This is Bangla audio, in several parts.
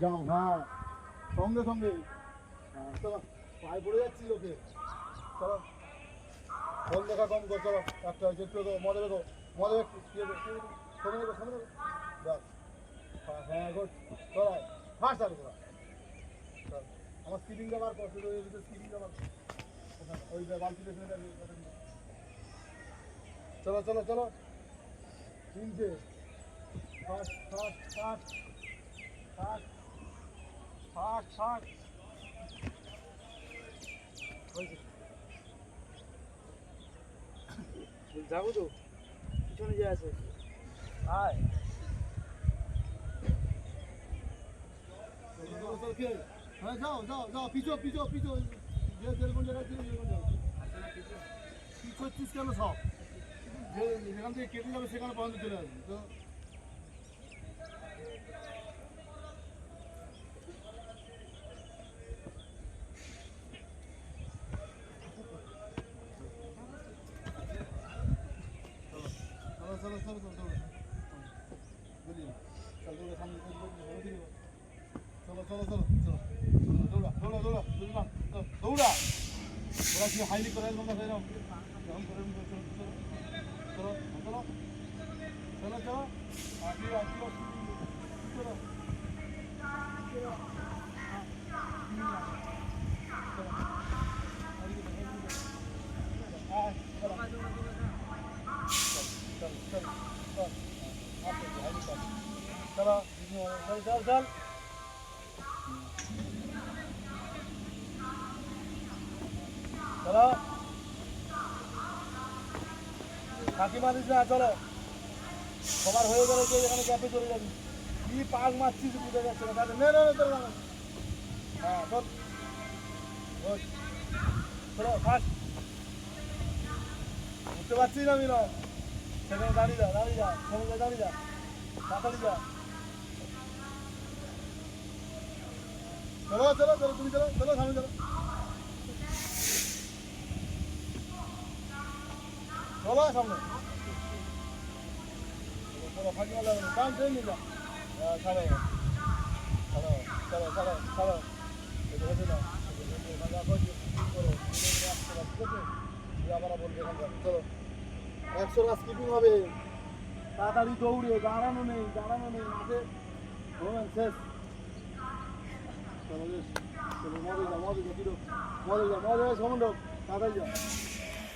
যাও, হ্যাঁ সঙ্গে সঙ্গে। হ্যাঁ চলো, পায়ে পড়ে যাচ্ছি লোকে। চলো ফোন দেখা কম কর, চলো একটা হয়েছে একটু মজা রেখো, মজা একটু সামনে রেখো, সামনে রেখো। ব্যাস, হ্যাঁ গুড, চলো ফার্স্ট চালু করা। চল আমার স্কিপিংটা বার কর, শুধু স্কিপিংটা বার কর। ওই বালতিতে ফেলে যাবে। চলো চলো চলো, তিনটে first first first first first first যাবো তো পিছনে যে আছে আয় হ্যাঁ যাও যাও যাও, পিছো পিছো পিছো, যে যেরকম জায়গায় ছিল সেরকম যাও। পিছো হচ্ছিস কেন সব, যে যেখান থেকে কেটে যাবে সেখানে পর্যন্ত চলে আসবে তো। চলো চলো চলো চলো চলো বুঝলি, চল দৌড়া সামনে, চলো চলো চলো চলো, দৌড়া দৌড়া দৌড়া, বুঝলাম দৌড়া। ওরা কি হাইলি করে এরকম দেখা এরকম যখন করে চলো চলো চলো চলো, আসি আসি চলো চলো। चलो चल चल चल चलो, ফাঁকি মারিস না, চলো সবার হয়ে গেলে যে এখানে ক্যাফে চলে যাবি। কি পাক মারছিস বুঝে যাচ্ছে না, তাহলে নে নে নে চলো না। হ্যাঁ চল, চলো ফার্স্ট, বুঝতে পারছিস না আমি না, সেখানে দাঁড়িয়ে যা দাঁড়িয়ে যা, সেখানে দাঁড়িয়ে যা, তাড়াতাড়ি যা। চলো চলো চলো, তুমি চলো চলো, সামনে চলো চলো সামনে, চলো ফাঁকি মারলে হবে না, কাম ট্রেন নিয়ে যা। ছাড়ো ছাড়ো ছাড়ো ছাড়ো ছাড়ো, এটা হচ্ছে না, আবার বলবে এখানকার। চলো 100 রাস স্কিপিং হবে, তাড়াতাড়ি দৌড়ে, দাঁড়ানো নেই দাঁড়ানো নেই, মাঠে শেষ। চলো বেশ, চলো মজা যা মজা যা, কিরো মজা যা মজা যা, সমন ঢোক তাড়াতাড়ি যা,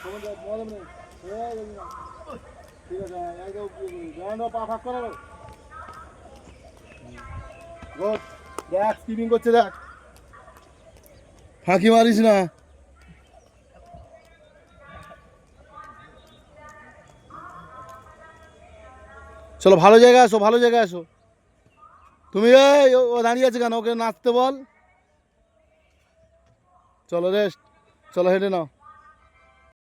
সমন যা মজা নেই। ঠিক আছে, একদম জয়েন্ট পা ফাঁক করে গুড, দেখ স্কিপিং করছে দেখ, ফাঁকি মারিস না। চলো ভালো জায়গায় আসো, ভালো জায়গায় আসো। তুমি এই ও দাঁড়িয়ে আছে কেন, ওকে নাচতে বল। চলো রেস্ট, চলো হেঁটে নাও।